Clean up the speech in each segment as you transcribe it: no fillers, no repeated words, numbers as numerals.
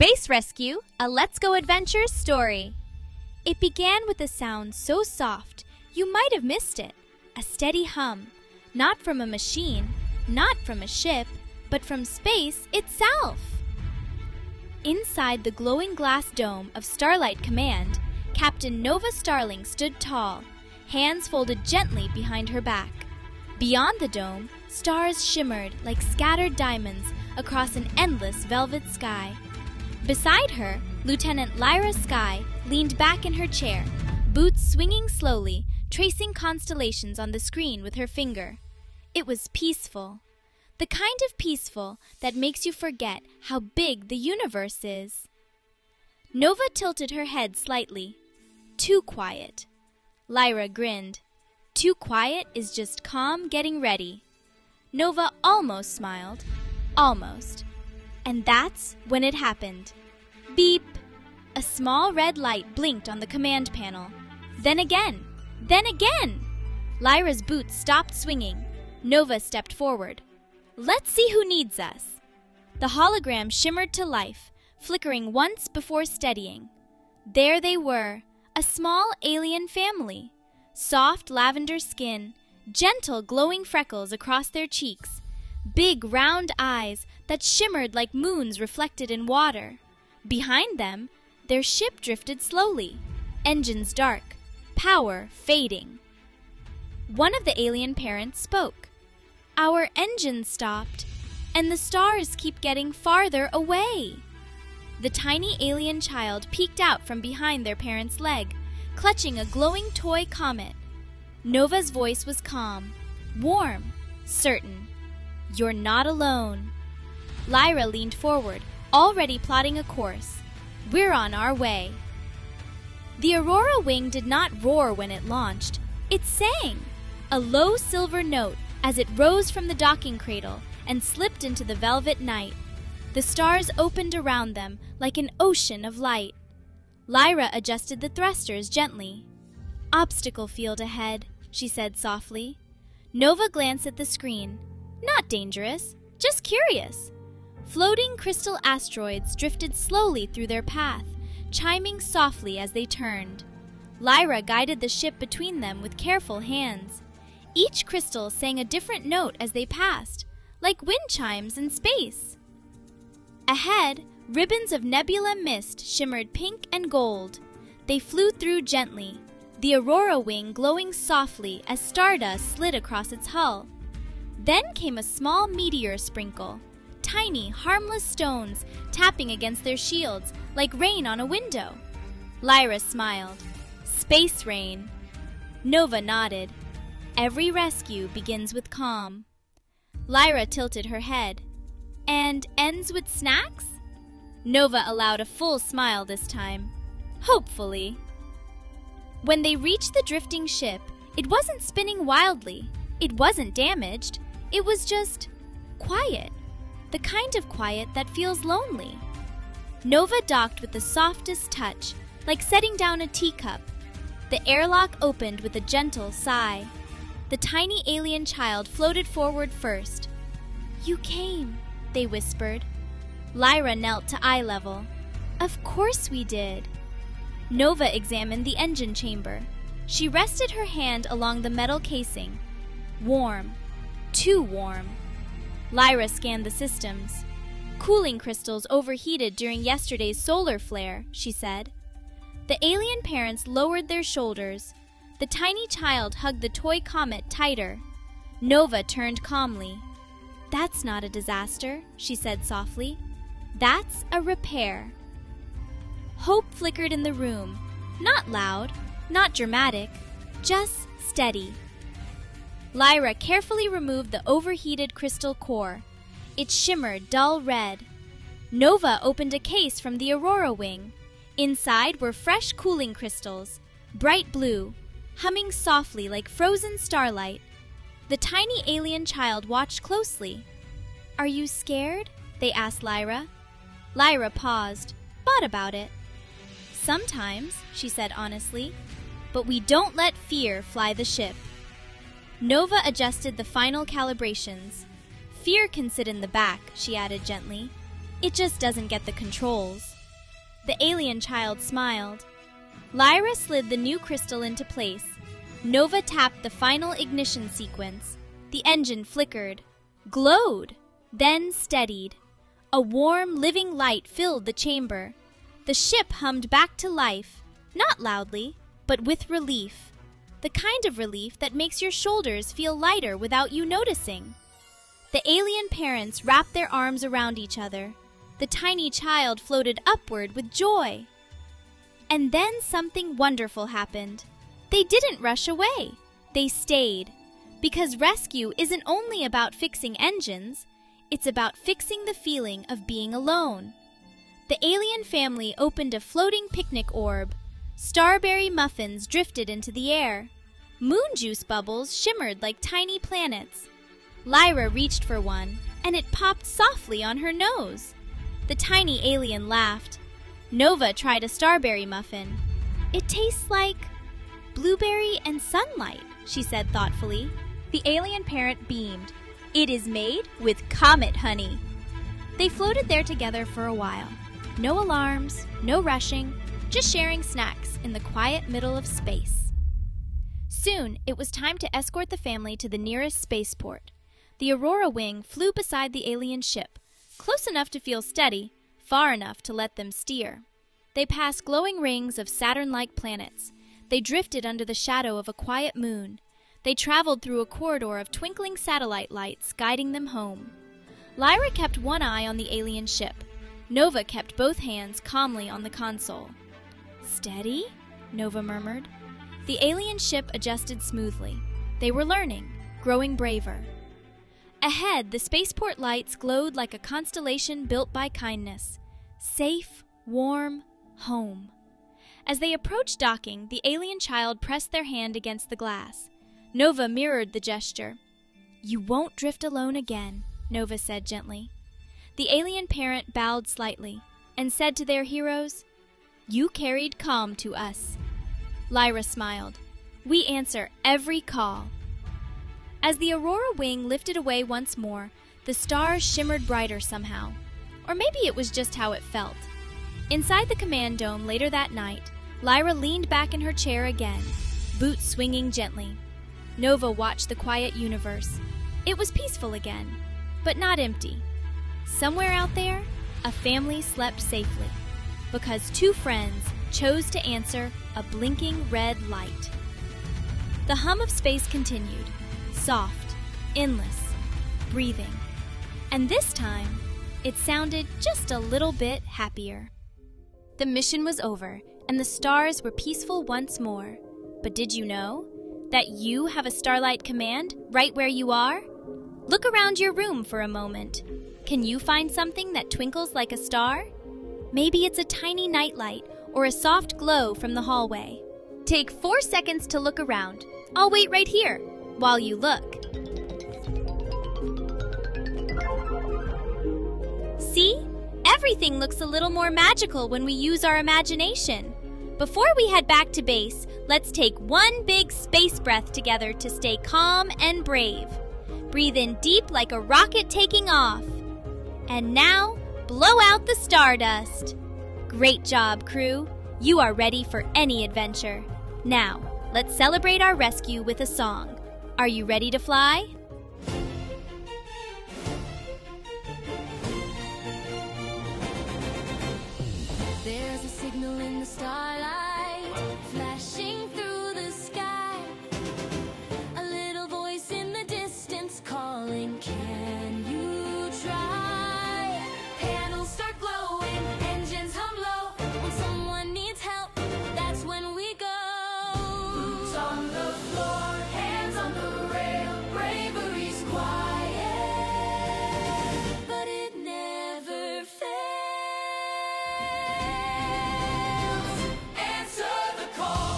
Space Rescue, a Let's Go Adventure story. It began with a sound so soft you might have missed it. A steady hum, not from a machine, not from a ship, but from space itself. Inside the glowing glass dome of Starlight Command, Captain Nova Starling stood tall, hands folded gently behind her back. Beyond the dome, stars shimmered like scattered diamonds across an endless velvet sky. Beside her, Lieutenant Lyra Skye leaned back in her chair, boots swinging slowly, tracing constellations on the screen with her finger. It was peaceful. The kind of peaceful that makes you forget how big the universe is. Nova tilted her head slightly. Too quiet. Lyra grinned. Too quiet is just calm getting ready. Nova almost smiled. Almost. And that's when it happened. Beep! A small red light blinked on the command panel. Then again! Then again! Lyra's boots stopped swinging. Nova stepped forward. Let's see who needs us. The hologram shimmered to life, flickering once before steadying. There they were, a small alien family. Soft lavender skin, gentle glowing freckles across their cheeks, big round eyes that shimmered like moons reflected in water. Behind them, their ship drifted slowly, engines dark, power fading. One of the alien parents spoke. Our engines stopped, and the stars keep getting farther away. The tiny alien child peeked out from behind their parent's leg, clutching a glowing toy comet. Nova's voice was calm, warm, certain. You're not alone. Lyra leaned forward, already plotting a course. We're on our way. The Aurora wing did not roar when it launched. It sang, a low silver note as it rose from the docking cradle and slipped into the velvet night. The stars opened around them like an ocean of light. Lyra adjusted the thrusters gently. Obstacle field ahead, she said softly. Nova glanced at the screen. Not dangerous, just curious. Floating crystal asteroids drifted slowly through their path, chiming softly as they turned. Lyra guided the ship between them with careful hands. Each crystal sang a different note as they passed, like Windchimes in space. Ahead, ribbons of nebula mist shimmered pink and gold. They flew through gently, the Aurora wing glowing softly as stardust slid across its hull. Then came a small meteor sprinkle, tiny, harmless stones tapping against their shields like rain on a window. Lyra smiled. Space rain. Nova nodded. Every rescue begins with calm. Lyra tilted her head. And ends with snacks? Nova allowed a full smile this time. Hopefully. When they reached the drifting ship, it wasn't spinning wildly. It wasn't damaged. It was just quiet. The kind of quiet that feels lonely. Nova docked with the softest touch, like setting down a teacup. The airlock opened with a gentle sigh. The tiny alien child floated forward first. You came, they whispered. Lyra knelt to eye level. Of course we did. Nova examined the engine chamber. She rested her hand along the metal casing. Warm. Too warm. Lyra scanned the systems. Cooling crystals overheated during yesterday's solar flare, she said. The alien parents lowered their shoulders. The tiny child hugged the toy comet tighter. Nova turned calmly. That's not a disaster, she said softly. That's a repair. Hope flickered in the room. Not loud, not dramatic, just steady. Lyra carefully removed the overheated crystal core. It shimmered dull red. Nova opened a case from the Aurora wing. Inside were fresh cooling crystals, bright blue, humming softly like frozen starlight. The tiny alien child watched closely. Are you scared? They asked Lyra. Lyra paused, thought about it. Sometimes, she said honestly, but we don't let fear fly the ship. Nova adjusted the final calibrations. Fear can sit in the back, she added gently. It just doesn't get the controls. The alien child smiled. Lyra slid the new crystal into place. Nova tapped the final ignition sequence. The engine flickered, glowed, then steadied. A warm, living light filled the chamber. The ship hummed back to life, not loudly, but with relief. The kind of relief that makes your shoulders feel lighter without you noticing. The alien parents wrapped their arms around each other. The tiny child floated upward with joy. And then something wonderful happened. They didn't rush away. They stayed. Because rescue isn't only about fixing engines, it's about fixing the feeling of being alone. The alien family opened a floating picnic orb. Starberry muffins drifted into the air. Moon juice bubbles shimmered like tiny planets. Lyra reached for one, and it popped softly on her nose. The tiny alien laughed. Nova tried a Starberry muffin. It tastes like blueberry and sunlight, she said thoughtfully. The alien parent beamed. It is made with Comet honey. They floated there together for a while. No alarms, no rushing, just sharing snacks in the quiet middle of space. Soon, it was time to escort the family to the nearest spaceport. The Aurora wing flew beside the alien ship, close enough to feel steady, far enough to let them steer. They passed glowing rings of Saturn-like planets. They drifted under the shadow of a quiet moon. They traveled through a corridor of twinkling satellite lights, guiding them home. Lyra kept one eye on the alien ship. Nova kept both hands calmly on the console. Steady? Nova murmured. The alien ship adjusted smoothly. They were learning, growing braver. Ahead, the spaceport lights glowed like a constellation built by kindness. Safe, warm, home. As they approached docking, the alien child pressed their hand against the glass. Nova mirrored the gesture. You won't drift alone again, Nova said gently. The alien parent bowed slightly and said to their heroes, You carried calm to us. Lyra smiled. We answer every call. As the Aurora wing lifted away once more, the stars shimmered brighter somehow. Or maybe it was just how it felt. Inside the command dome later that night, Lyra leaned back in her chair again, boots swinging gently. Nova watched the quiet universe. It was peaceful again, but not empty. Somewhere out there, a family slept safely, because two friends chose to answer a blinking red light. The hum of space continued, soft, endless, breathing. And this time, it sounded just a little bit happier. The mission was over, and the stars were peaceful once more. But did you know that you have a Starlight Command right where you are? Look around your room for a moment. Can you find something that twinkles like a star? Maybe it's a tiny nightlight or a soft glow from the hallway. Take 4 seconds to look around. I'll wait right here while you look. See? Everything looks a little more magical when we use our imagination. Before we head back to base, let's take one big space breath together to stay calm and brave. Breathe in deep like a rocket taking off. And now, blow out the stardust. Great job, crew. You are ready for any adventure. Now, let's celebrate our rescue with a song. Are you ready to fly? There's a signal in the starlight, flashing through the sky. A little voice in the distance calling, can you try? Panels start glowing, engines hum low. When someone needs help, that's when we go. Boots on the floor, hands on the rail. Bravery's quiet, but it never fails. Answer the call.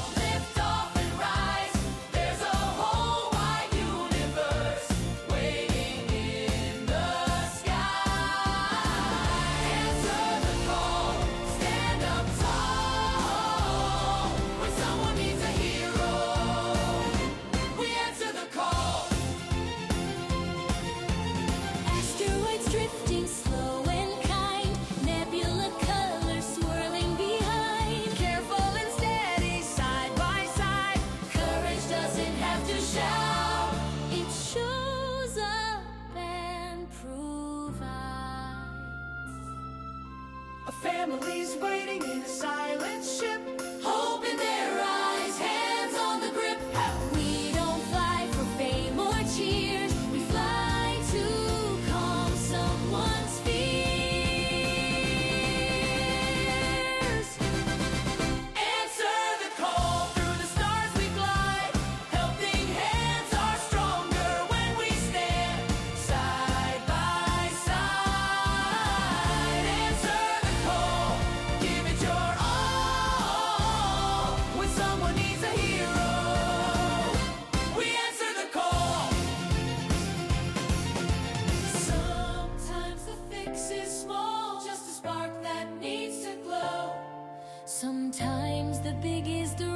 families waiting in a silent ship. Hope in their eyes, hands on the grip. We don't fly for fame or cheers. We fly to calm someone's fears. Answer the call, through the stars we glide. Helping hands are stronger when we stand side by side. Answer the call, give it your all. When someone needs a hero, we answer the call. Sometimes the fix is small, just a spark that needs to glow. Sometimes the big is the